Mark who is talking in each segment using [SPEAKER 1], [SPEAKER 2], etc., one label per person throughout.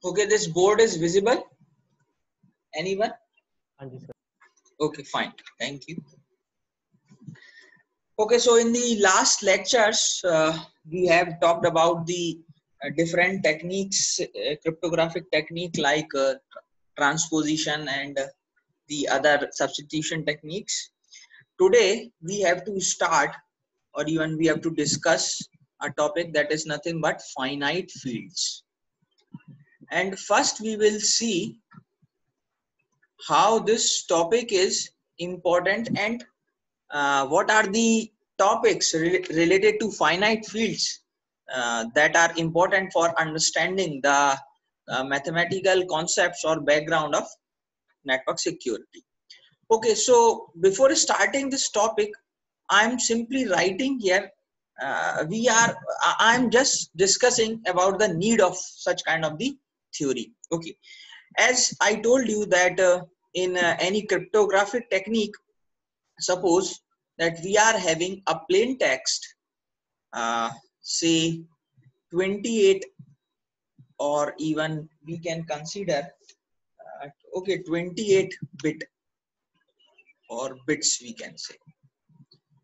[SPEAKER 1] Okay, this board is visible. Anyone? Okay, fine. Thank you. Okay, so in the last lectures, we have talked about the different techniques, cryptographic technique like transposition and the other substitution techniques. Today, we have to start, or even we have to discuss a topic that is nothing but finite fields. And first, we will see how this topic is important and what are the topics related to finite fields that are important for understanding the mathematical concepts or background of network security. Okay, so before starting this topic, I'm simply writing here. I'm just discussing about the need of such kind of the theory. Okay, as I told you that in any cryptographic technique, suppose that we are having a plain text, say 28, or even we can consider okay 28 bit or bits we can say.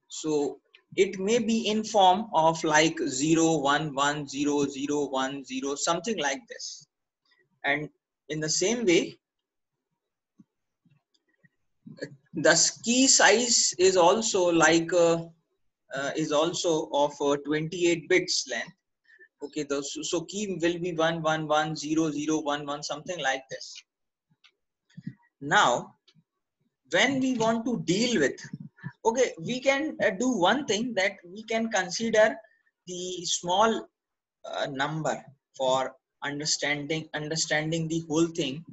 [SPEAKER 1] So it may be in form of like 0 1 1 0 0 1 0, something like this. And in the same way, the key size is also like is also of 28 bits length. Okay, so key will be 1 1 1 0 0 1 1, something like this. Now when we want to deal with, okay, we can do one thing, that we can consider the small number for understanding the whole thing.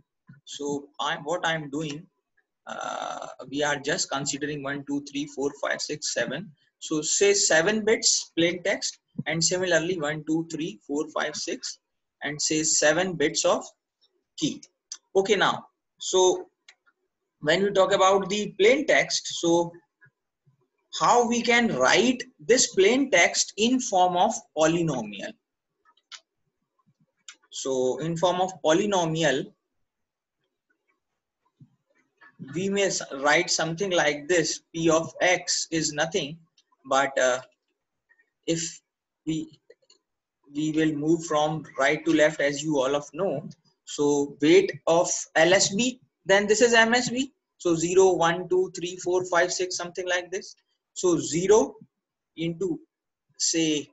[SPEAKER 1] So what I'm doing, we are just considering 1 2 3 4 5 6 7. So say 7 bits plain text, and similarly 1 2 3 4 5 6, and say 7 bits of key. Okay, now so when we talk about the plain text, so how we can write this plain text in form of polynomial. So in form of polynomial, we may write something like this: p of x is nothing but if we will move from right to left, as you all of know. So weight of LSB, then this is MSB. So 0 1 2 3 4 5 6, something like this. So 0 into say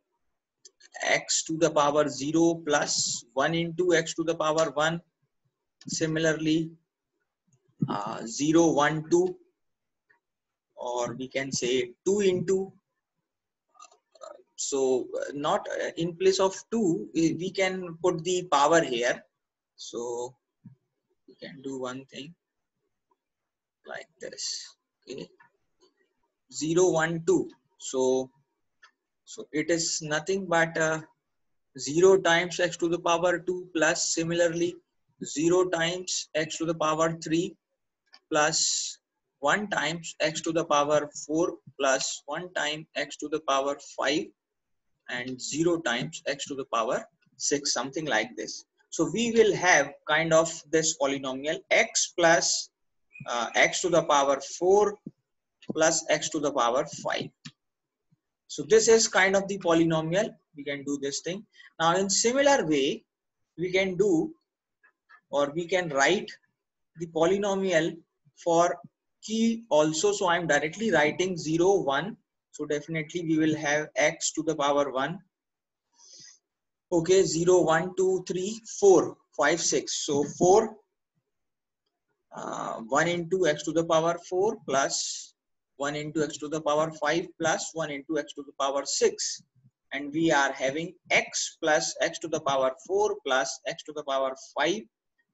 [SPEAKER 1] x to the power 0 plus 1 into x to the power 1. Similarly 0 1 2, or we can say 2 into, so not in place of 2 we can put the power here. So we can do one thing like this. Okay, 0 1 2, so it is nothing but 0 times x to the power 2 plus similarly 0 times x to the power 3 plus 1 times x to the power 4 plus 1 time x to the power 5 and 0 times x to the power 6, something like this. So we will have kind of this polynomial x plus x to the power 4 plus x to the power 5. So this is kind of the polynomial. We can do this thing. Now in similar way, we can do, or we can write the polynomial for key also. So I'm directly writing 0 1. So definitely we will have x to the power 1. Okay, 0 1 2 3 4 5 6. So 4 1 into x to the power 4 plus 1 into x to the power 5 plus 1 into x to the power 6, and we are having x plus x to the power 4 plus x to the power 5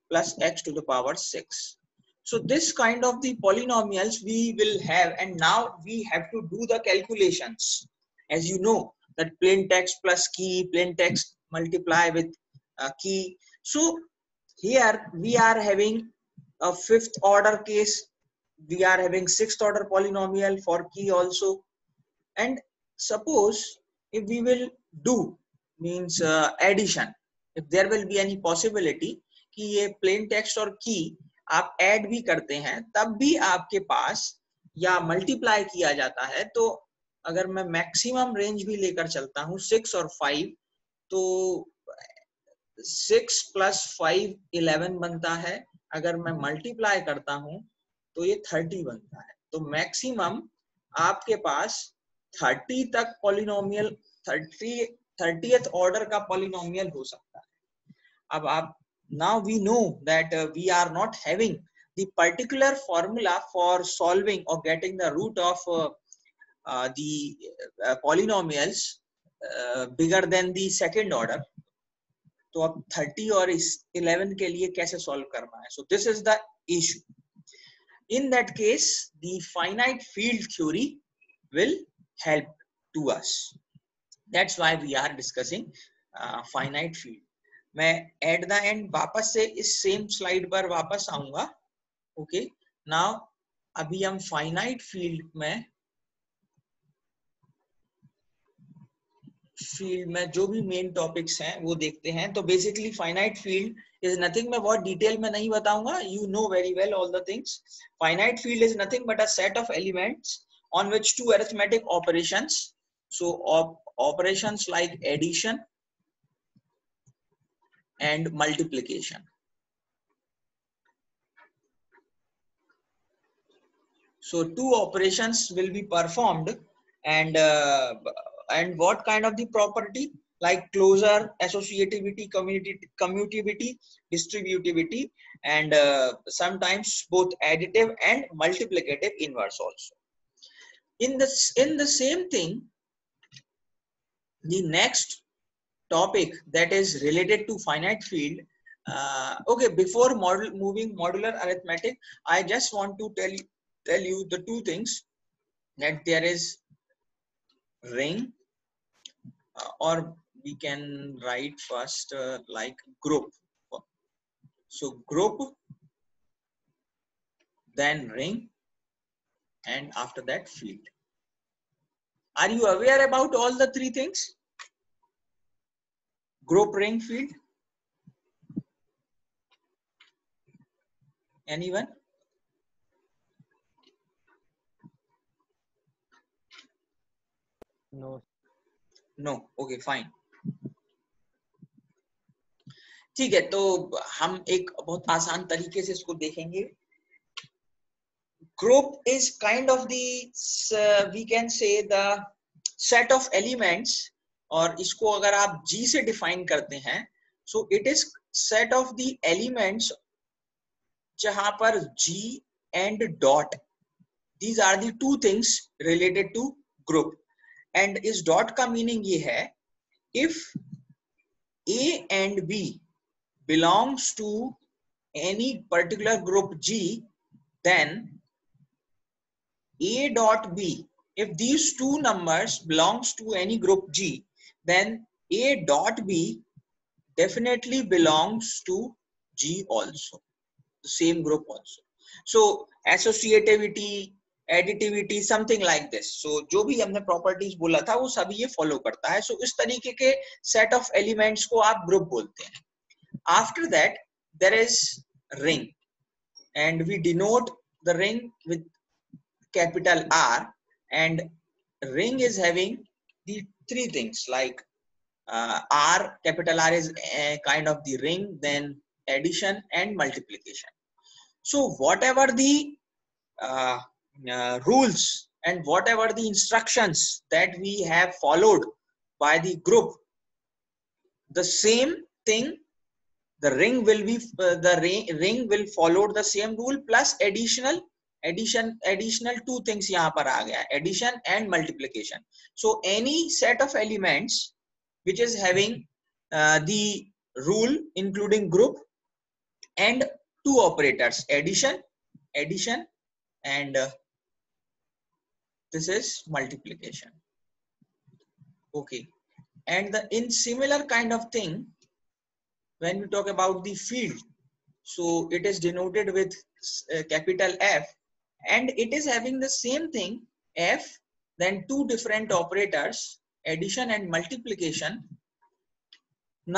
[SPEAKER 1] plus x to the power 6. So this kind of the polynomials we will have, and now we have to do the calculations. As you know that plain text plus key, plain text multiply with key. So here we are having a fifth order case, we are having sixth order polynomial for key also. And suppose if we will do means addition, if there will be any possibility, कि ये plain text और की आप add भी करते हैं तब भी आपके पास, या मल्टीप्लाई किया जाता है, तो अगर मैं मैक्सिमम रेंज भी लेकर चलता हूँ 6 और 5, तो 6 + 5 11 बनता है। अगर मैं मल्टीप्लाई करता हूँ तो ये 30 बनता है। तो मैक्सिमम आपके पास 30 तक पॉलिनोमियल, 30th ऑर्डर का पॉलिनोमियल हो सकता है। अब आप, now we know that we are not having the particular formula for solving or getting the root of the polynomials bigger than the second order. तो अब 30 और 11 के लिए कैसे सॉल्व करना है? So this is the issue. In that case, the finite field theory will help to us. That's why we are discussing finite field. मैं at the end वापस से इस सेम स्लाइड पर वापस आऊंगा. ओके, नाउ अभी हम फाइनाइट फील्ड में जो भी मेन टॉपिक्स हैं वो देखते हैं. तो basically finite field is nothing, मैं बहुत डिटेल में नहीं बताऊंगा, you know very well all the things. Finite field is nothing but a set of elements on which two arithmetic operations, so operations like addition and multiplication, so two operations will be performed, and what kind of the property, like closure, associativity, commutativity, distributivity, and sometimes both additive and multiplicative inverse also. In the same thing, the next topic that is related to finite field. Okay, before moving modular arithmetic, I just want to tell you the two things, that there is ring, or we can write first like group. So group, then ring, and after that field. Are you aware about all the three things? Group, ring, field. Anyone?
[SPEAKER 2] No.
[SPEAKER 1] No. Okay, fine. ठीक है, तो हम एक बहुत आसान तरीके से इसको देखेंगे. Group is kind of the we can say the set of elements, और इसको अगर आप G से define करते हैं, so it is set of the elements जहां पर G and dot, these are the two things related to group. and इस dot का meaning ये है, if A and B belongs to any particular group G, then A dot B, if these two numbers belongs to any group G, then A dot B definitely belongs to G also, the same group also. So associativity, additivity, something like this. So जो भी हमने properties बोला था वो सभी ये follow करता है. So इस तरीके के set of elements को आप group बोलते हैं. After that there is ring, and we denote the ring with capital R, and ring is having the three things like R, capital R is kind of the ring, then addition and multiplication. So whatever the rules and whatever the instructions that we have followed by the group, the same thing, the ring will be ring will follow the same rule plus additional two things यहाँ पर आ गया, addition and multiplication. So any set of elements which is having the rule including group and two operators, addition and this is multiplication. Okay, and in similar kind of thing, when we talk about the field, so it is denoted with capital F, and it is having the same thing, F, then two different operators, addition and multiplication.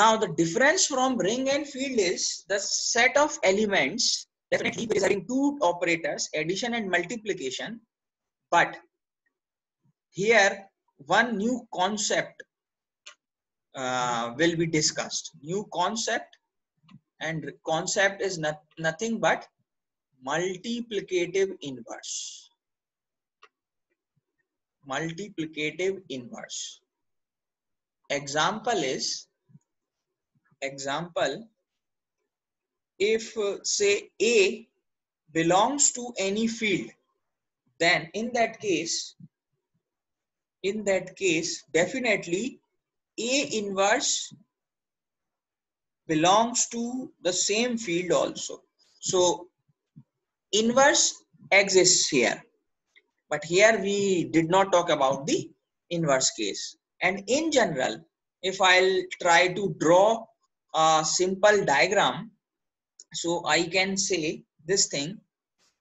[SPEAKER 1] Now the difference from ring and field is the set of elements definitely is having two operators, addition and multiplication, but here one new concept will be discussed. New concept, and concept is nothing but multiplicative inverse. Multiplicative inverse. Example, if say A belongs to any field, then in that case definitely A inverse belongs to the same field also. So inverse exists here, but here we did not talk about the inverse case. And in general, if I'll try to draw a simple diagram, so I can say this thing,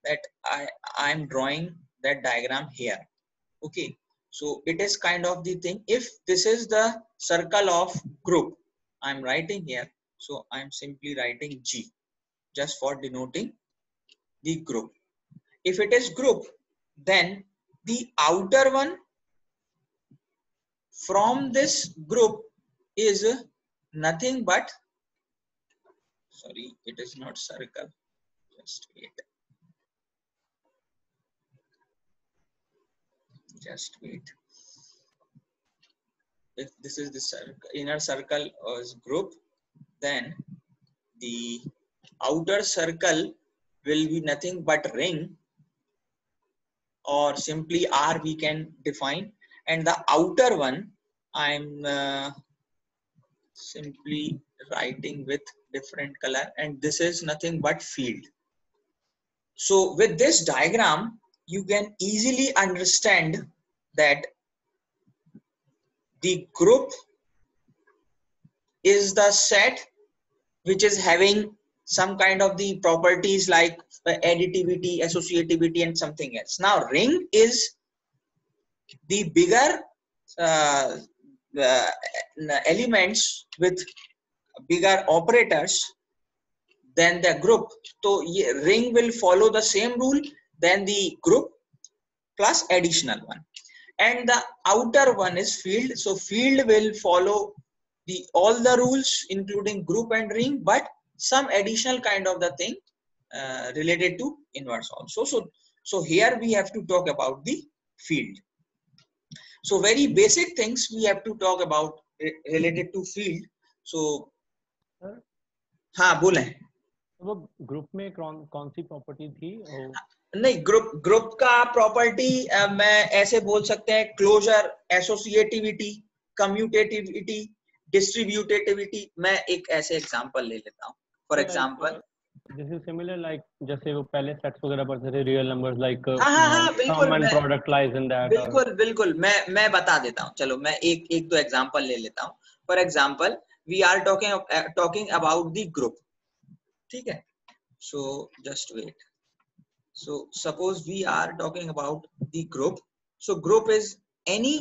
[SPEAKER 1] that I'm drawing that diagram here. Okay, so it is kind of the thing. If this is the circle of group, I'm writing here, so I'm simply writing G just for denoting the group. If it is group, then the outer one from this group is nothing but, sorry, it is not circle, just wait, if this is the inner circle as group, then the outer circle will be nothing but ring, or simply R we can define, and the outer one I'm simply writing with different color, and this is nothing but field. So with this diagram, you can easily understand that the group is the set which is having some kind of the properties like additivity, associativity, and something else. Now ring is the bigger elements with bigger operators than the group. So ring will follow the same rule than the group plus additional one, and the outer one is field. So field will follow all the rules including group and ring, but some additional kind of the thing related to inverse also. So here we have to talk about the field. So very basic things we have to talk about related to field. So हाँ बोले,
[SPEAKER 2] वो group में कौन सी property थी?
[SPEAKER 1] नहीं, group का property मैं ऐसे बोल सकते हैं, क्लोजर, एसोसिएटिविटी, कम्यूटेटिविटी, डिस्ट्रीब्यूटेटिविटी. मैं एक ऐसे एग्जांपल ले लेता हूँ. For example
[SPEAKER 2] this is similar like जैसे वो पहले सेट्स वगैरह पढ़ते थे, रियल नंबर्स लाइक
[SPEAKER 1] बिल्कुल,
[SPEAKER 2] sum and product lies in that.
[SPEAKER 1] बिल्कुल मैं बता देता हूँ. चलो मैं एक दो एग्जांपल ले लेता हूँ. For example we are talking about the group. ठीक है, so just wait. So suppose we are talking about the group. So group is any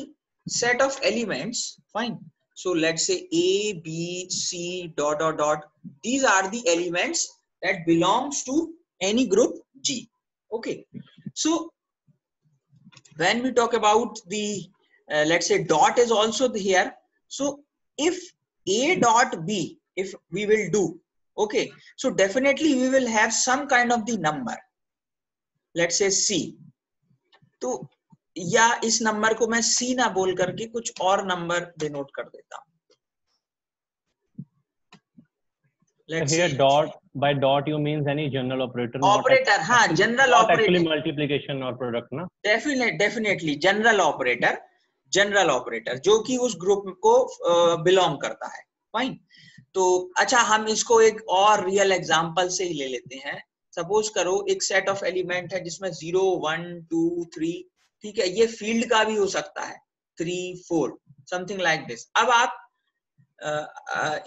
[SPEAKER 1] set of elements. Fine. So let's say A, B, C, dot dot dot. These are the elements that belongs to any group G. Okay. So when we talk about the let's say dot is also here. So if A dot B, if we will do, okay, so definitely we will have some kind of the number. Let's say C. तो या इस number को मैं C ना बोल करके कुछ और नंबर डिनोट कर देता हूं.
[SPEAKER 2] Here dot, by dot you means any general operator.
[SPEAKER 1] Operator, हाँ, general
[SPEAKER 2] not
[SPEAKER 1] operator.
[SPEAKER 2] Actually multiplication or product ना.
[SPEAKER 1] Definitely general operator जो कि उस ग्रुप को बिलोंग करता है. फाइन. तो अच्छा, हम इसको एक और रियल एग्जांपल से ही ले लेते हैं. सपोज करो एक सेट ऑफ एलिमेंट है जिसमें 0, 1, 2, 3. ठीक है, ये फील्ड का भी हो सकता है, 3, 4, समथिंग लाइक दिस. अब आप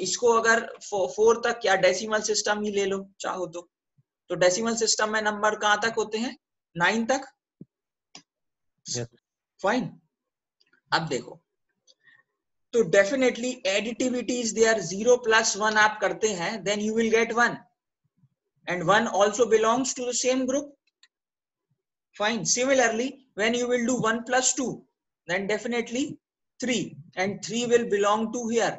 [SPEAKER 1] इसको अगर 4 तक या डेसिमल सिस्टम ही ले लो चाहो तो डेसिमल सिस्टम में नंबर कहां तक होते हैं? 9 तक. फाइन. अब देखो, तो डेफिनेटली एडिटिविटी इज देयर, 0 + 1 आप करते हैं, then you will get 1 and 1 also belongs to the same group. Fine. Similarly, when you will do 1 + 2, then definitely 3 and 3 will belong to here.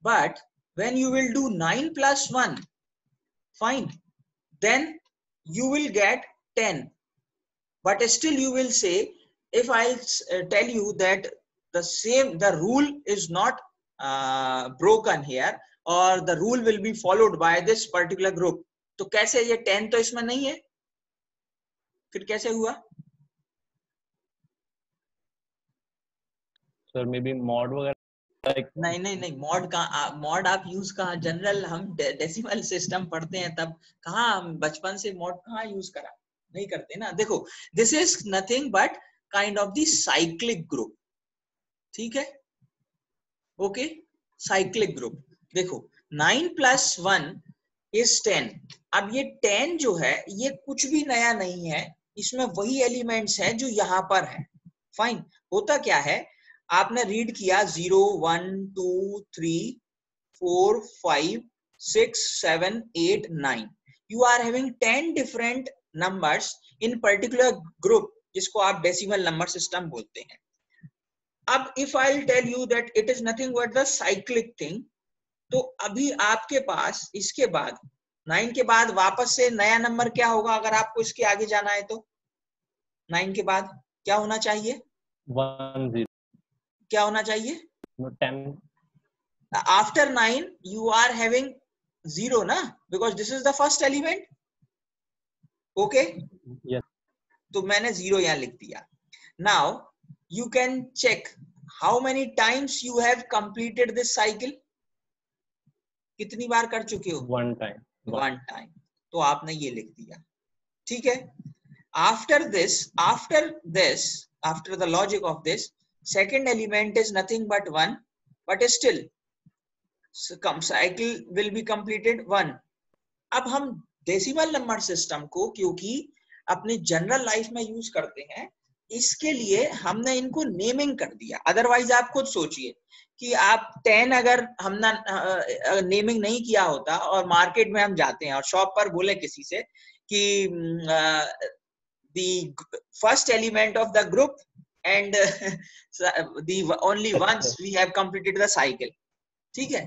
[SPEAKER 1] But when you will do 9 + 1, fine, then you will get 10. But still you will say, if I'll tell you that the rule is not broken here, or the rule will be followed by this particular group, तो कैसे ये 10 तो इसमें नहीं है, फिर कैसे हुआ?
[SPEAKER 2] सर मे बी मॉड वगैरह
[SPEAKER 1] नहीं मॉड आप यूज कहाँ, जनरल हम डेसिमल सिस्टम पढ़ते हैं तब कहाँ, हम बचपन से मॉड कहाँ यूज करा, नहीं करते ना। देखो this is nothing but kind of the cyclic group, ठीक है, ओके, साइक्लिक ग्रुप। देखो 9 + 1 is 10। अब ये 10 जो है ये कुछ भी नया नहीं है, इसमें वही एलिमेंट्स है जो यहाँ पर है। फाइन, होता क्या है, आपने रीड किया 0 1 2 3 4 5 6 7 8 9, you are having 10 different numbers in particular group, जिसको आप डेसिमल नंबर सिस्टम बोलते हैं। अब if I will tell you that it is nothing but the cyclic thing, तो अभी आपके पास इसके बाद 9 के बाद वापस से नया नंबर क्या होगा, अगर आपको इसके आगे जाना है तो 9 के बाद क्या होना चाहिए,
[SPEAKER 2] 1 0
[SPEAKER 1] क्या होना चाहिए,
[SPEAKER 2] 10
[SPEAKER 1] आफ्टर 9 यू आर हैविंग 0 ना, because this is the first element, okay, तो मैंने 0 यहाँ लिख दिया। Now you can check how many times you have completed this cycle, कितनी बार कर चुके हो, 1 टाइम, तो आपने ये लिख दिया, ठीक है। After the logic of this, second element is nothing but 1, but still cycle will be completed 1। अब हम डेसिमल नंबर सिस्टम को क्योंकि अपनी जनरल लाइफ में यूज करते हैं, इसके लिए हमने इनको नेमिंग कर दिया। अदरवाइज आप खुद सोचिए कि आप 10 अगर हमने नेमिंग नहीं किया होता और मार्केट में हम जाते हैं और शॉप पर बोले किसी से कि the first element of the group and the only once we have completed the cycle, ठीक है,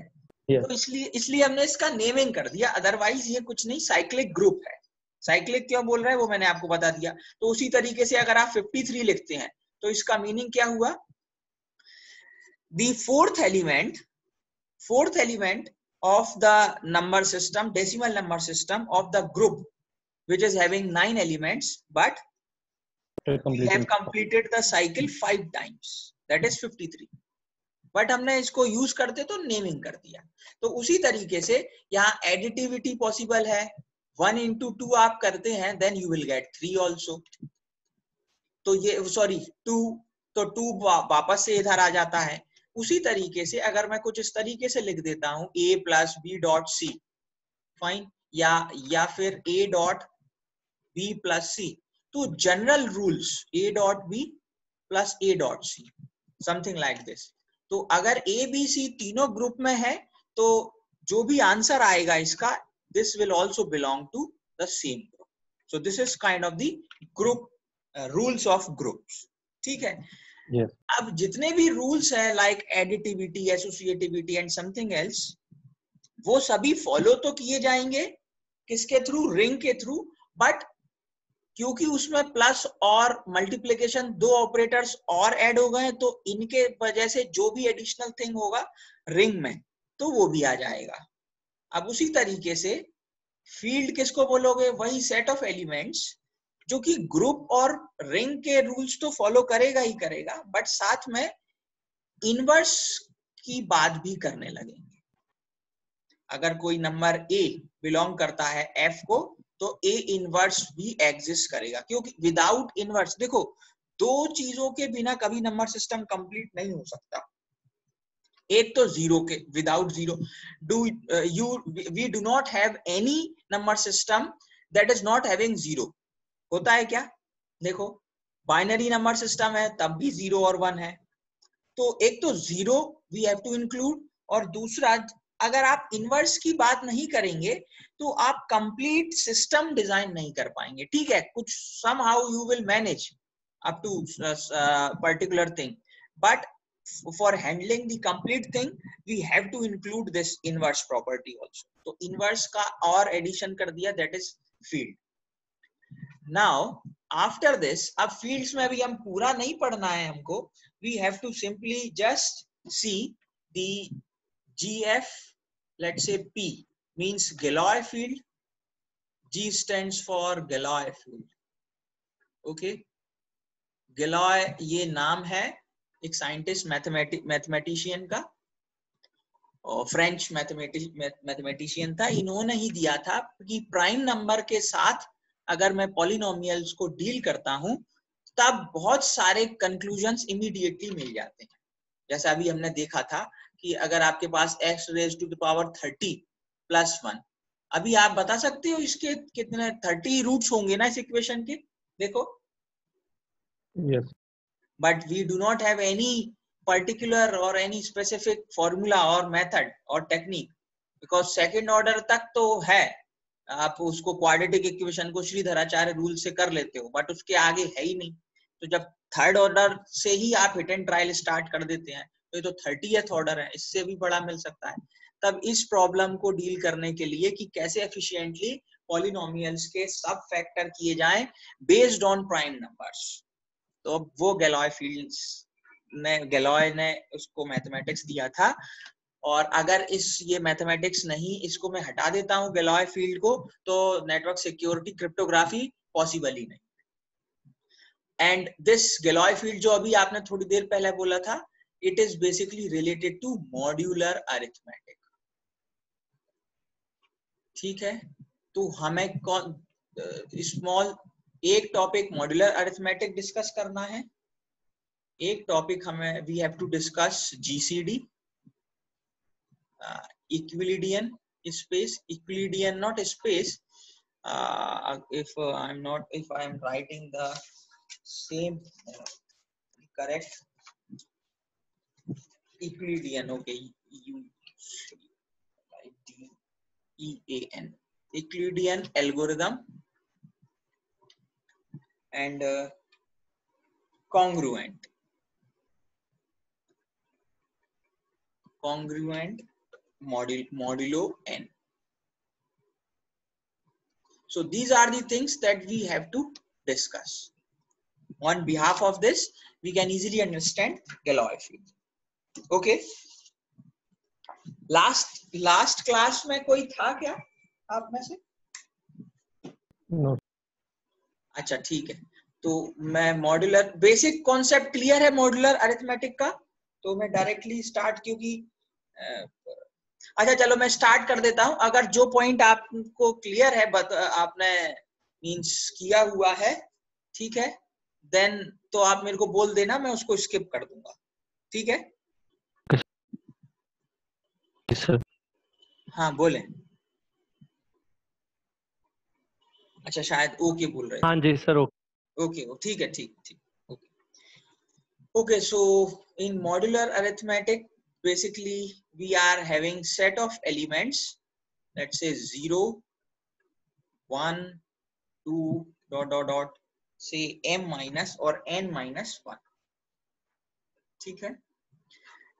[SPEAKER 1] तो इसलिए हमने इसका नेमिंग कर दिया, अदरवाइज ये कुछ नहीं, साइक्लिक ग्रुप है। साइक्लिक क्यों बोल रहे हैं वो मैंने आपको बता दिया। तो उसी तरीके से अगर आप 53 लिखते हैं तो इसका मीनिंग क्या हुआ, the fourth element of the number system, decimal number system of the group which is having 9 elements, but we have completed the cycle 5 times, that is 53, but हमने इसको यूज करते तो नेमिंग कर दिया। तो उसी तरीके से यहाँ एडिटिविटी पॉसिबल है, 1 × 2 आप करते हैं, then you will get 3 also. तो ये सॉरी 2, तो 2 वापस से इधर आ जाता है। उसी तरीके से अगर मैं कुछ इस तरीके से लिख देता हूं a + b.c, फाइन, या फिर a.b + c, तो general rules a.b + a.c, something like this. तो अगर ए बी सी तीनों ग्रुप में है तो जो भी आंसर आएगा इसका, this will also belong to the same group. So this is kind of the group rules of groups, ठीक है।
[SPEAKER 2] yes.
[SPEAKER 1] अब जितने भी रूल्स है like additivity, associativity and something else, वो सभी फॉलो तो किए जाएंगे किसके थ्रू, रिंग के थ्रू, बट क्योंकि उसमें प्लस और मल्टीप्लिकेशन 2 ऑपरेटर्स और ऐड हो गए, तो इनके वजह से जो भी एडिशनल थिंग होगा रिंग में तो वो भी आ जाएगा। अब उसी तरीके से फील्ड किसको बोलोगे, वही सेट ऑफ एलिमेंट्स जो कि ग्रुप और रिंग के रूल्स तो फॉलो करेगा ही करेगा, बट साथ में इनवर्स की बात भी करने लगेंगे। अगर कोई नंबर ए बिलोंग करता है एफ को, तो ए इनवर्स भी एग्जिस्ट करेगा, क्योंकि विदाउट इनवर्स, देखो 2 चीजों के बिना कभी नंबर सिस्टम कंप्लीट नहीं हो सकता। एक तो जीरो के, without zero we do not have any number system that is not having zero. होता है क्या, देखो बाइनरी नंबर सिस्टम है तब भी 0 और 1 है। तो एक तो zero we have to include. और दूसरा, अगर आप इनवर्स की बात नहीं करेंगे तो आप कंप्लीट सिस्टम डिजाइन नहीं कर पाएंगे। ठीक है, कुछ somehow you will manage up to particular thing, but for handling the complete thing we have to include this inverse property also. तो inverse का और addition कर दिया, that is field. Now after this, अब fields में अभी हम पूरा नहीं पढ़ना है हमको, we have to simply just see the GF, let's say P means Galois field, G stands for Galois field. Okay, Galois ये नाम है एक साइंटिस्ट मैथमेटिशियन का, और फ्रेंच मैथमेटिशियन था। इन्होंने ही दिया था कि प्राइम नंबर के साथ अगर मैं पॉलिनोमियल्स को डील करता हूं तब बहुत सारे कंक्लूजन्स इमीडिएटली मिल जाते हैं। जैसा अभी हमने देखा था कि अगर आपके पास x raised to the power 30 plus 1, अभी आप बता सकते हो इसके कितने 30 रूट्स होंगे ना इस इक्वेशन के, देखो।
[SPEAKER 2] Yes.
[SPEAKER 1] But we do not have any particular or any specific formula or method or technique, because second order तक तो है, आप उसको क्वाड्रेटिक इक्वेशन को श्रीधराचार्य रूल से कर लेते हो, बट उसके आगे है ही नहीं। तो जब थर्ड ऑर्डर से ही आप हिट एंड ट्रायल स्टार्ट कर देते हैं तो ये तो 30th ऑर्डर है, इससे भी बड़ा मिल सकता है। तब इस प्रॉब्लम को डील करने के लिए कि कैसे एफिशिएंटली पॉलिनोमियल्स के सब फैक्टर किए जाएं बेस्ड ऑन प्राइम नंबर्स, तो वो गैलॉय ने उसको मैथमेटिक्स दिया था। और अगर ये मैथमेटिक्स नहीं, इसको मैं हटा देता हूं गैलॉय फील्ड को, तो नेटवर्क सिक्योरिटी क्रिप्टोग्राफी पॉसिबल ही नहीं। एंड दिस गैलॉय फील्ड जो अभी आपने थोड़ी देर पहले बोला था, it is basically related to modular arithmetic. ठीक है, तो हमें स्मॉल एक टॉपिक मॉड्यूलर अरिथमेटिक डिस्कस करना है, एक टॉपिक हमें we have to discuss GCD, Euclidean space, Euclidean not space, if I am writing the same correct, Euclidean, okay, U-E-A-N, Euclidean algorithm and congruent modulo n. So these are the things that we have to discuss. On behalf of this, we can easily understand Galois field. Okay. Last class में कोई था क्या आप में से?
[SPEAKER 2] No.
[SPEAKER 1] अच्छा ठीक है, तो मैं मॉड्यूलर बेसिक कॉन्सेप्ट क्लियर है मॉड्यूलर अरिथमेटिक का, तो मैं डायरेक्टली स्टार्ट, क्योंकि अच्छा चलो मैं स्टार्ट कर देता हूं। अगर जो पॉइंट आपको क्लियर है आपने मींस किया हुआ है, ठीक है, देन तो आप मेरे को बोल देना, मैं उसको स्किप कर दूंगा। ठीक है
[SPEAKER 2] सर?
[SPEAKER 1] हाँ बोले। अच्छा शायद ओके बोल रहे थे।
[SPEAKER 2] हाँ जी सर,
[SPEAKER 1] ओके ठीक है, ठीक okay. Okay, so in modular arithmetic, basically we are having set of elements, let's say 0, 1, 2, ... say m minus or n minus 1. ठीक है,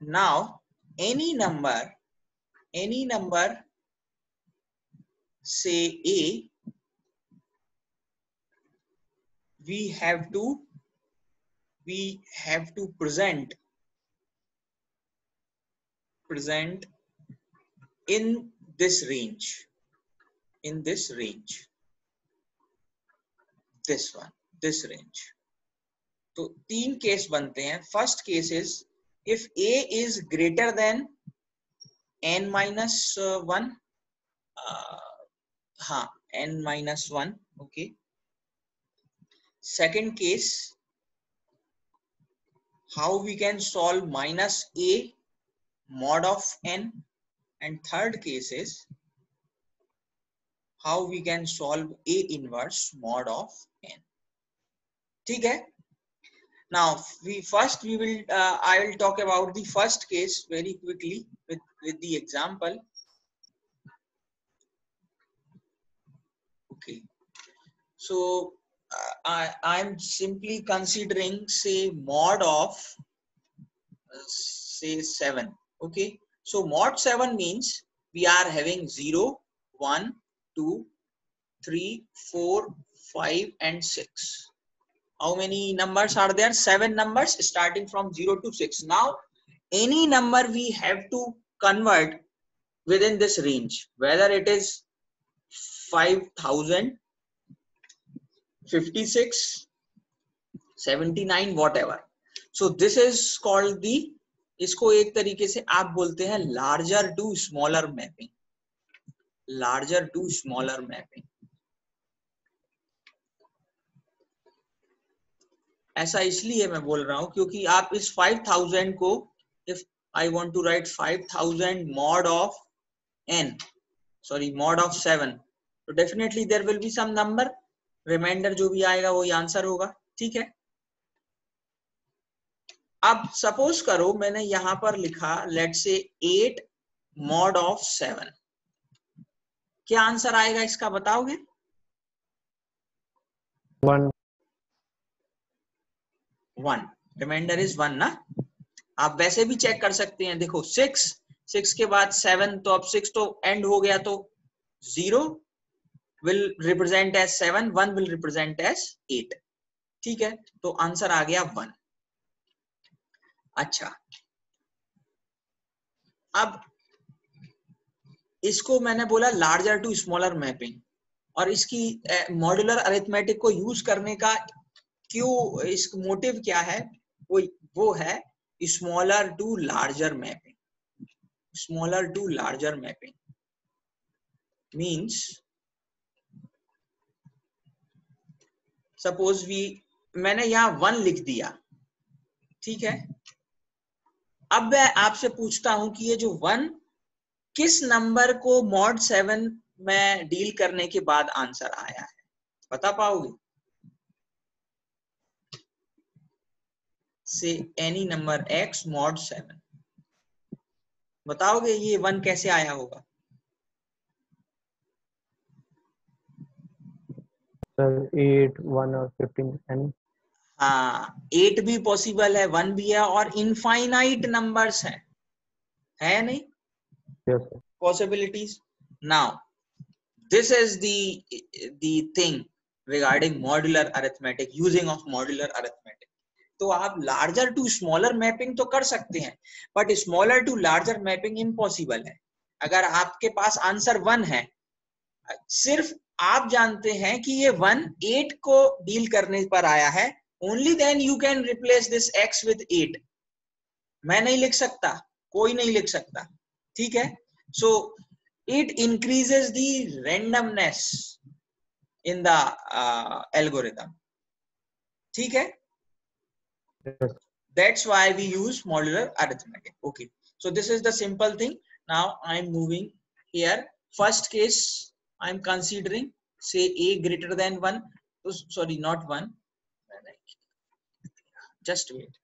[SPEAKER 1] now any number say a, we have to present in this range, this range. तो तीन case बनते हैं। First case is if a is greater than n minus 1, हाँ n minus 1, okay. Second case, how we can solve minus a mod of n, and third case is how we can solve a inverse mod of n. ठीक है, Now we will I will talk about the first case very quickly with the example. Okay, so I'm simply considering, say, mod of say 7. Okay, so mod 7 means we are having 0, 1, 2, 3, 4, 5 and 6. How many numbers are there? 7 numbers starting from 0 to 6. Now any number we have to convert within this range, whether it is 5000, 56, 79, whatever. So this is called the, इसको एक तरीके से आप बोलते हैं larger to smaller mapping. Larger to smaller mapping. ऐसा इसलिए मैं बोल रहा हूं क्योंकि आप इस 5000 को, if I want to write 5000 mod of n, sorry mod of 7, तो definitely there will be some number, remainder जो भी आएगा वही आंसर होगा. ठीक है, अब सपोज करो मैंने यहां पर लिखा लेट्स से 8 mod of 7. क्या आंसर आएगा इसका बताओगे? 1. रिमाइंडर इज 1 ना. आप वैसे भी चेक कर सकते हैं, देखो 6 के बाद 7, तो अब 6 तो एंड हो गया, तो 0 will represent as 7, 1 will represent as 8. ठीक है, तो आंसर आ गया 1. अच्छा, अब इसको मैंने बोला लार्जर टू स्मॉलर मैपिंग, और इसकी मॉड्यूलर अरिथमेटिक को यूज करने का क्यों, इस मोटिव क्या है, वो है smaller to larger mapping. Smaller to larger mapping means suppose मैंने यहां 1 लिख दिया. ठीक है, अब मैं आपसे पूछता हूं कि ये जो 1 किस नंबर को mod 7 में डील करने के बाद आंसर आया है, बता पाओगे? से एनी नंबर x mod 7, बताओगे ये 1 कैसे आया होगा?
[SPEAKER 2] सर 8, 1 और 15.
[SPEAKER 1] हाँ, 8 भी पॉसिबल है, 1 भी है, और इनफाइनाइट नंबर्स है नहीं?
[SPEAKER 2] Yes, sir.
[SPEAKER 1] Possibilities. Now this is the thing regarding modular arithmetic, using of modular arithmetic. तो आप लार्जर टू स्मॉलर मैपिंग तो कर सकते हैं, but smaller to larger mapping impossible है. अगर आपके पास आंसर 1 है, सिर्फ आप जानते हैं कि ये 1 8 को डील करने पर आया है, only then you can replace this x with 8. मैं नहीं लिख सकता, कोई नहीं लिख सकता. ठीक है, so it increases the randomness in the algorithm. ठीक है,
[SPEAKER 2] Yes.
[SPEAKER 1] that's why we use modular arithmetic. Okay, so this is the simple thing. Now I'm moving here. First case I'm considering, say a greater than 1. Sorry, not 1, just wait.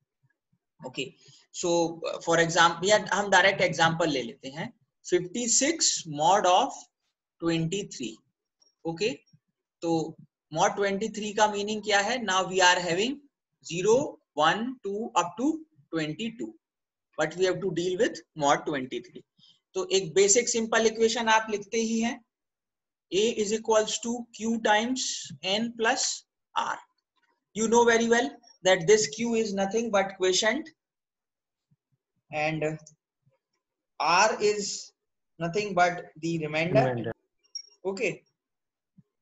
[SPEAKER 1] Okay, so for example, yeah, हम direct example ले लेते हैं. 56 mod of 23. Okay, तो mod 23 का meaning क्या है? Now we are having 0, 1, 2 up to 22, but we have to deal with mod 23. तो एक बेसिक सिंपल इक्वेशन आप लिखते ही हैं, a is equals to q times n plus r. You know very well that this q is nothing but quotient, and r is nothing but the remainder. Okay,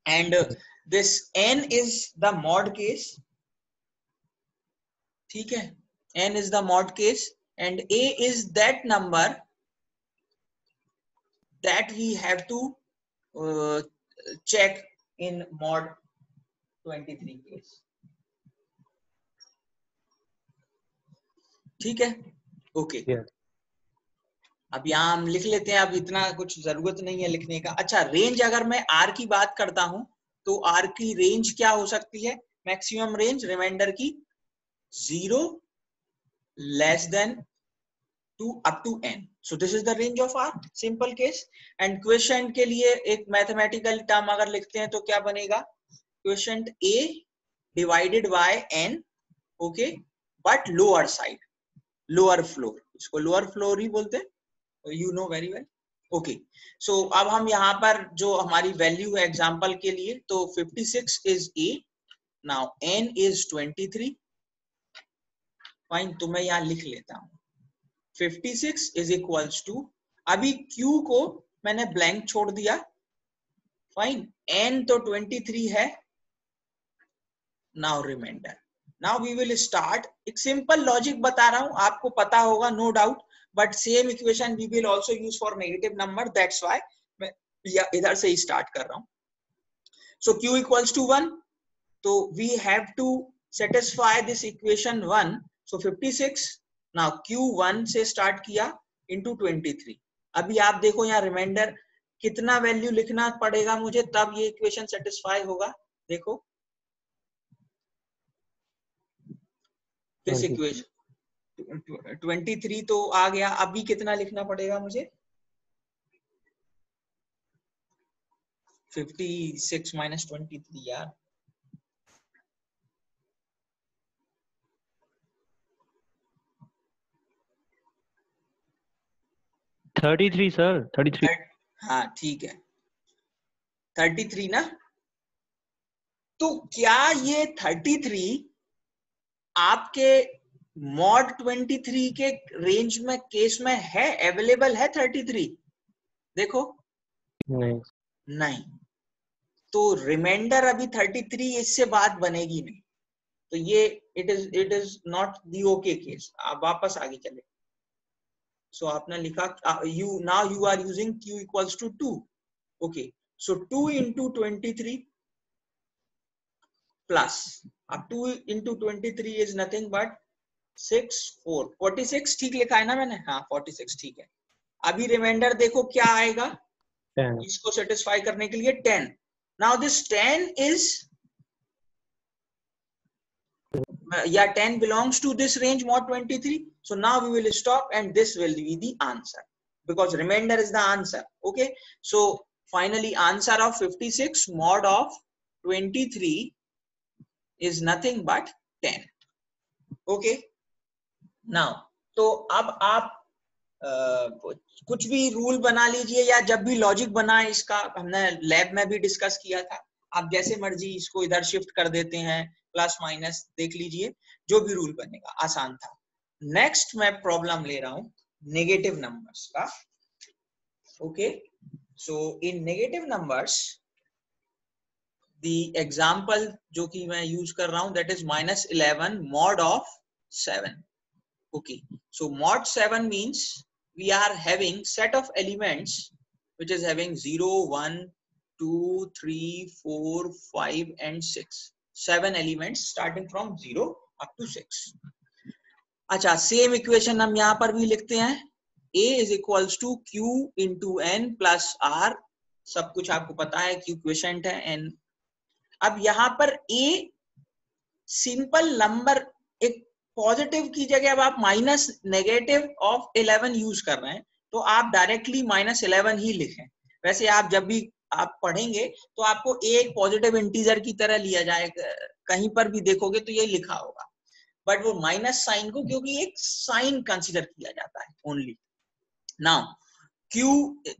[SPEAKER 1] and this n is the mod case. ठीक है, n is the mod case, and a is that number that we have to check in mod 23 case. ठीक है, okay. अब यहाँ हम लिख लेते हैं, अब इतना कुछ जरूरत नहीं है लिखने का. अच्छा, रेंज अगर मैं r की बात करता हूं तो r की रेंज क्या हो सकती है? मैक्सिमम रेंज रिमाइंडर की 0 less than 2 up to n. So this is the range of our simple case. And question के लिए एक मैथमेटिकल टर्म अगर लिखते हैं तो क्या बनेगा? Question a divided by n, okay, but lower side, lower floor, इसको lower floor ही बोलते हैं, you know very well. Okay, so अब हम यहाँ पर जो हमारी वैल्यू है एग्जांपल के लिए, तो 56 is a, now n is 23, fine, तो मैं यहाँ लिख लेता हूँ 56 is equals to, अभी q को मैंने ब्लैंक छोड़ दिया, फाइन, n तो 23 है, now remainder, now we will start, एक सिंपल लॉजिक बता रहा हूं, आपको पता होगा no doubt, but same equation we will also use for negative number, that's why मैं इधर से ही स्टार्ट कर रहा हूं. सो q इक्वल्स टू 1, तो we have to satisfy this equation 1, so 56, now q1 से स्टार्ट किया इनटू 23. अभी आप देखो यहाँ रिमाइंडर कितना वैल्यू लिखना पड़ेगा मुझे, तब ये इक्वेशन सेटिस्फाई होगा. देखो दिस इक्वेशन 23 तो आ गया, अभी कितना लिखना पड़ेगा मुझे? 56 माइनस 23 यार,
[SPEAKER 2] सर 33.
[SPEAKER 1] हाँ ठीक है 33 ना. तो क्या ये 33 आपके मॉड 23 के रेंज में केस में है, अवेलेबल है 33? देखो नहीं, तो रिमाइंडर अभी 33 इससे बात बनेगी नहीं, तो ये it is not the okay case. आप वापस आगे चले. सो आपने लिखा now you are using q equals to 2. Okay, so 2 into 23 plus, अब 2 into 23 is nothing but 46 ठीक लिखा है ना मैंने? हाँ 46 ठीक है. अभी रिमाइंडर देखो क्या आएगा
[SPEAKER 2] 10.
[SPEAKER 1] इसको सेटिस्फाई करने के लिए 10. Now this 10 is, yeah, 10 belongs to this range mod 23, so now we will stop and this will be the answer because remainder is the answer. Okay, so finally answer of 56 mod of 23 is nothing but 10. Okay, now तो अब आप कुछ भी rule बना लीजिए या जब भी लॉजिक बनाए, इसका हमने लैब में भी डिस्कस किया था, आप जैसे मर्जी इसको इधर शिफ्ट कर देते हैं, प्लस माइनस देख लीजिए, जो भी रूल बनेगा आसान था. नेक्स्ट मैं प्रॉब्लम ले रहा हूं नेगेटिव नंबर्स का. Okay, so in negative numbers the example जो कि मैं यूज कर रहा हूं that is -11 mod of 7. Okay, so mod 7 means we are having set of elements which is having 0 1 2 3 4 5 and 6, 7 elements starting from 0 up to 6. अच्छा, same equation हम यहां पर भी लिखते हैं, a is equals to q into n plus r, सब कुछ आपको पता है, q क्वेश्चन है n. अब यहां पर a सिंपल नंबर, एक पॉजिटिव की जगह अब आप माइनस नेगेटिव ऑफ 11 यूज कर रहे हैं, तो आप डायरेक्टली -11 ही लिखें. वैसे आप जब भी आप पढ़ेंगे तो आपको एक पॉजिटिव इंटीजर की तरह लिया जाएगा, कहीं पर भी देखोगे तो ये लिखा होगा, बट वो माइनस साइन को क्योंकि एक साइन कंसीडर किया जाता है only. Now q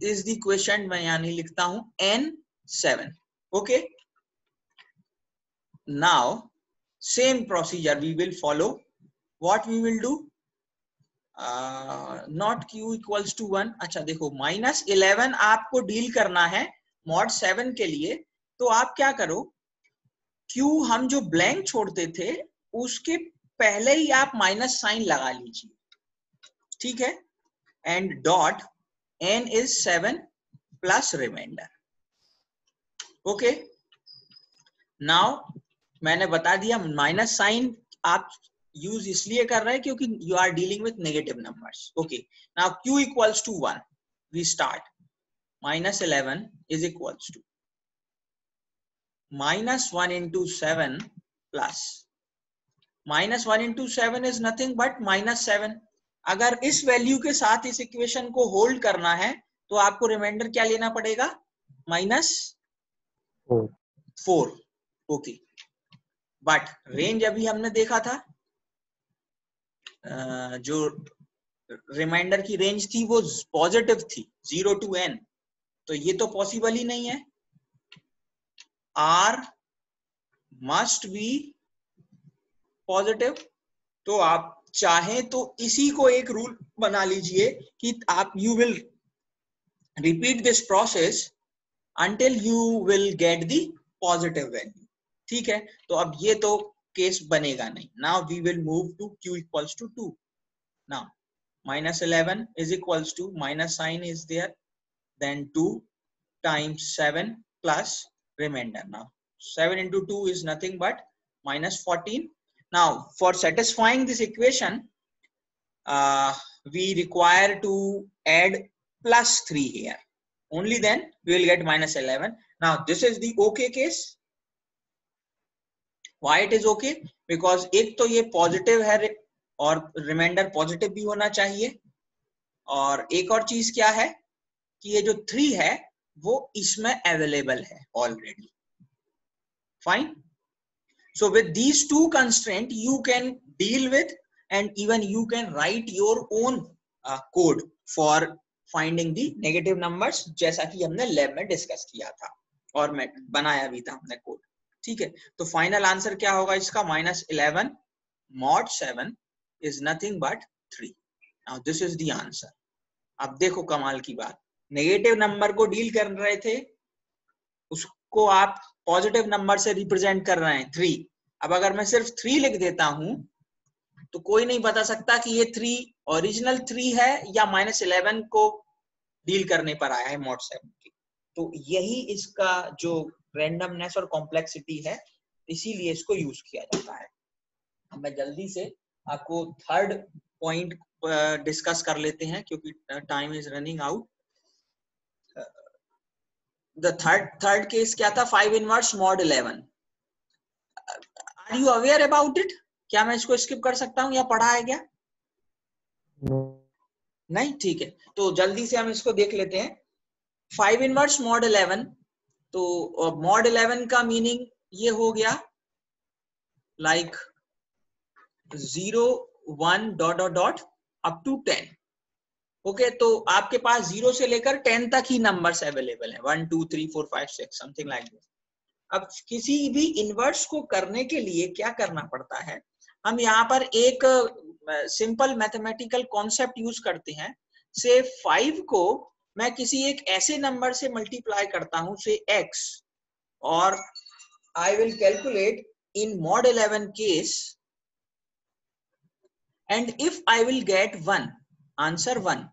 [SPEAKER 1] is the question, मैं यहाँ नहीं लिखता हूं, n7. Okay, now same procedure we will follow. What we will do, not q equals to 1. अच्छा देखो, -11 आपको डील करना है mod 7 के लिए, तो आप क्या करो, q हम जो ब्लैंक छोड़ते थे उसके पहले ही आप माइनस साइन लगा लीजिए, ठीक है, and dot n is 7 plus reminder. Okay, now मैंने बता दिया माइनस साइन आप यूज इसलिए कर रहे हैं क्योंकि you are dealing with negative numbers. Okay, now q equals to 1, we start, -11 is equals to -1 into 7 plus -1 into 7 is nothing but -7. अगर इस वैल्यू के साथ इस इक्वेशन को होल्ड करना है तो आपको रिमाइंडर क्या लेना पड़ेगा? -4. ओके, बट रेंज अभी हमने देखा था, जो रिमाइंडर की रेंज थी वो पॉजिटिव थी, 0 to n, तो ये तो पॉसिबल ही नहीं है. R must be positive. तो आप चाहें तो इसी को एक रूल बना लीजिए कि आप you will repeat this process until you will get the positive value. ठीक है, तो अब ये तो केस बनेगा नहीं. Now we will move to q equals to 2. Now -11 is equals to, minus sign is there, then 2 times 7 plus remainder. Now 7 into 2 is nothing but -14. Now for satisfying this equation, we require to add +3 here. Only then we will get -11. Now this is the okay case. Why it is okay? Because एक तो ये positive है और reminder positive भी होना चाहिए, और एक और चीज क्या है कि ये जो 3 है वो इसमें अवेलेबल है already. Fine. So with these two constraints you can deal with, and even you can write your own code for finding the negative numbers, जैसा कि हमने लैब में डिस्कस किया था और मैं बनाया भी था हमने कोड. ठीक है, तो फाइनल आंसर क्या होगा इसका? -11 mod 7 is nothing but 3. Now this is the answer. अब देखो कमाल की बात, नेगेटिव नंबर को डील कर रहे थे, उसको आप पॉजिटिव नंबर से रिप्रेजेंट कर रहे हैं 3. अब अगर मैं सिर्फ 3 लिख देता हूं तो कोई नहीं बता सकता कि ये 3 ओरिजिनल 3 है या -11 को डील करने पर आया है mod 7 की. तो यही इसका जो रैंडमनेस और कॉम्प्लेक्सिटी है, इसीलिए इसको यूज किया जाता है. अब मैं जल्दी से आपको थर्ड पॉइंट डिस्कस कर लेते हैं क्योंकि time is running out. The third case क्या था? 5 inverse mod 11. Are you aware about it? क्या मैं इसको स्किप कर सकता हूं या पढ़ा है क्या? नहीं, ठीक है, तो जल्दी से हम इसको देख लेते हैं. 5 इनवर्स mod 11. तो mod 11 का मीनिंग ये हो गया like 0 1 dot dot dot up to 10. Okay, तो आपके पास 0 से लेकर 10 तक ही नंबर्स अवेलेबल हैं, 1 2 3 4 5 6 समथिंग लाइक दिस. अब किसी भी इनवर्स को करने के लिए क्या करना पड़ता है? हम यहाँ पर एक सिंपल मैथमेटिकल कॉन्सेप्ट यूज करते हैं. से 5 को मैं किसी एक ऐसे नंबर से मल्टीप्लाई करता हूं, से x, और I will calculate in mod 11 case, and if I will get 1, answer 1.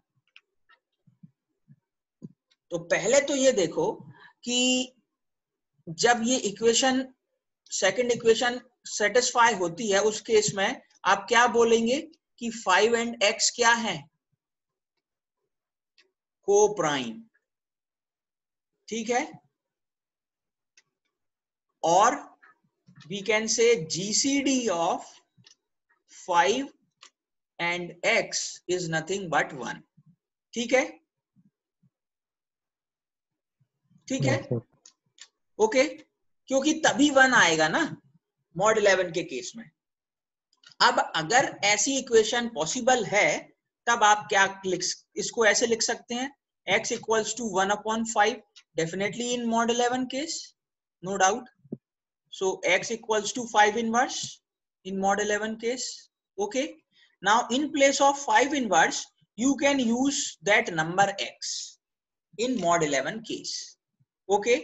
[SPEAKER 1] तो पहले तो ये देखो कि जब ये इक्वेशन, सेकंड इक्वेशन सेटिस्फाई होती है, उस केस में आप क्या बोलेंगे कि 5 एंड x क्या है? को प्राइम. ठीक है, और we can say GCD of 5 and x is nothing but 1. ठीक है, ठीक है, ओके, क्योंकि तभी 1 आएगा ना mod 11 के केस में. अब अगर ऐसी इक्वेशन पॉसिबल है तब आप क्या इसको ऐसे लिख सकते हैं, x equals to 1/5, definitely in mod 11 case, no doubt. So x equals to 5 inverse in mod 11 case. Okay, now in place of 5 inverse you can use that number x in mod 11 case. Okay,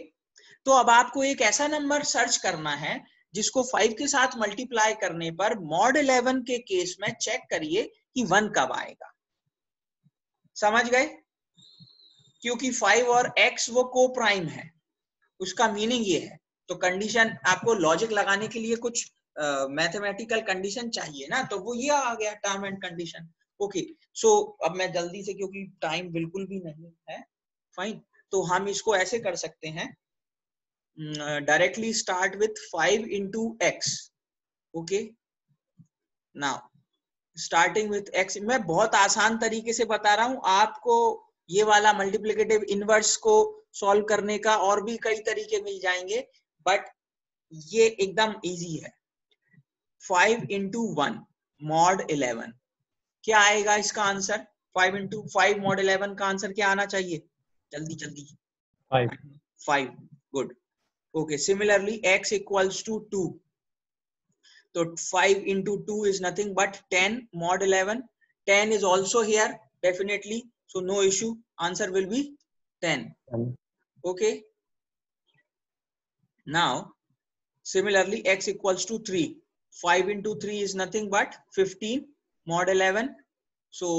[SPEAKER 1] तो अब आपको एक ऐसा number search करना है जिसको 5 के साथ मल्टीप्लाई करने पर mod 11 के केस में चेक करिए कि 1 कब आएगा. समझ गए? क्योंकि 5 और x वो को प्राइम है, उसका मीनिंग ये है. तो कंडीशन, आपको लॉजिक लगाने के लिए कुछ मैथमेटिकल कंडीशन चाहिए ना, तो वो ये आ गया टर्म एंड कंडीशन. ओके, सो अब मैं जल्दी से, क्योंकि टाइम बिल्कुल भी नहीं है, फाइन, तो हम इसको ऐसे कर सकते हैं, directly start with 5 into x. Okay, now starting with x, मैं बहुत आसान तरीके से बता रहा हूं आपको, ये वाला मल्टीप्लिकेटिव इनवर्स को सॉल्व करने का और भी कई तरीके मिल जाएंगे, बट ये एकदम इजी है। 5 into 1 mod 11, क्या आएगा इसका आंसर? 5 into 5 mod 11 का आंसर क्या आना चाहिए? जल्दी जल्दी। 5 good. Okay, similarly x equals to 2, so 5 into 2 is nothing but 10 mod 11. 10 is also here definitely, so no issue, answer will be 10. Okay, now similarly x equals to 3, 5 into 3 is nothing but 15 mod 11, so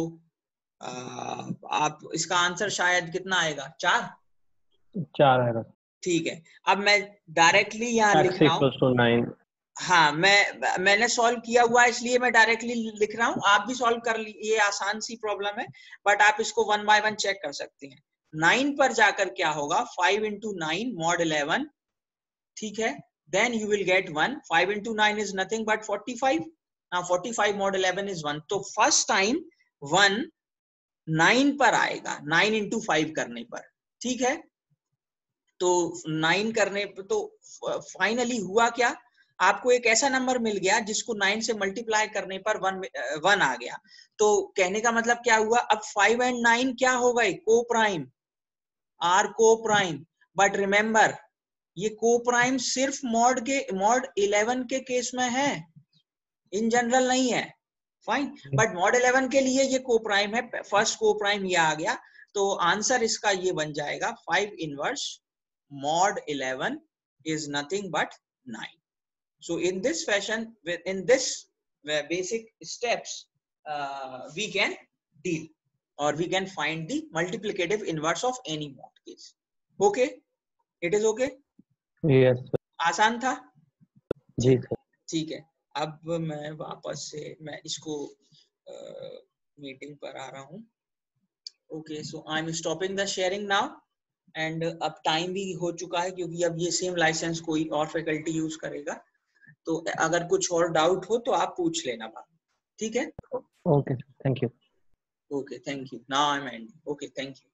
[SPEAKER 1] आप इसका answer शायद कितना आएगा? 4
[SPEAKER 2] आएगा।
[SPEAKER 1] ठीक है, अब मैं डायरेक्टली यहाँ लिख रहा हूँ। हाँ, मैंने सॉल्व किया हुआ है इसलिए मैं डायरेक्टली लिख रहा हूँ, आप भी सॉल्व कर लीजिए, ये आसान सी प्रॉब्लम है, बट आप इसको 1 by 1 चेक कर सकते हैं। 9 पर जाकर क्या होगा? 5 into 9 mod 11, ठीक है, then you will get 1. 5 into 9 is nothing but 45. Now 45 mod 11 is 1. तो फर्स्ट टाइम 1 9 पर आएगा, 9 into 5 करने पर, ठीक है। तो 9 करने पर तो फाइनली हुआ क्या, आपको एक ऐसा नंबर मिल गया जिसको 9 से मल्टीप्लाई करने पर 1 आ गया। तो कहने का मतलब क्या हुआ, अब 5 and 9 क्या हो गए? को प्राइम, आर को प्राइम। बट रिमेंबर, ये को प्राइम सिर्फ मॉड 11 के केस में है, इन जनरल नहीं है, फाइन। बट मॉड 11 के लिए ये को प्राइम है, फर्स्ट को प्राइम ये आ गया, तो आंसर इसका ये बन जाएगा 5 inverse mod 11 is nothing but 9. So in this fashion, in this basic steps, we can deal or we can find the multiplicative inverse of any mod case. Okay, it is okay?
[SPEAKER 2] Yes sir.
[SPEAKER 1] आसान था
[SPEAKER 2] जी sir.
[SPEAKER 1] ठीक है, अब मैं वापस से मैं इसको मीटिंग पर आ रहा हूँ। Okay, so I am stopping the sharing now, and अब टाइम भी हो चुका है क्योंकि अब ये सेम लाइसेंस कोई और फैकल्टी यूज करेगा, तो अगर कुछ और डाउट हो तो आप पूछ लेना बाद में, ठीक है?
[SPEAKER 2] Okay, thank you.
[SPEAKER 1] Okay, thank you. Now I am ending. Okay, thank you.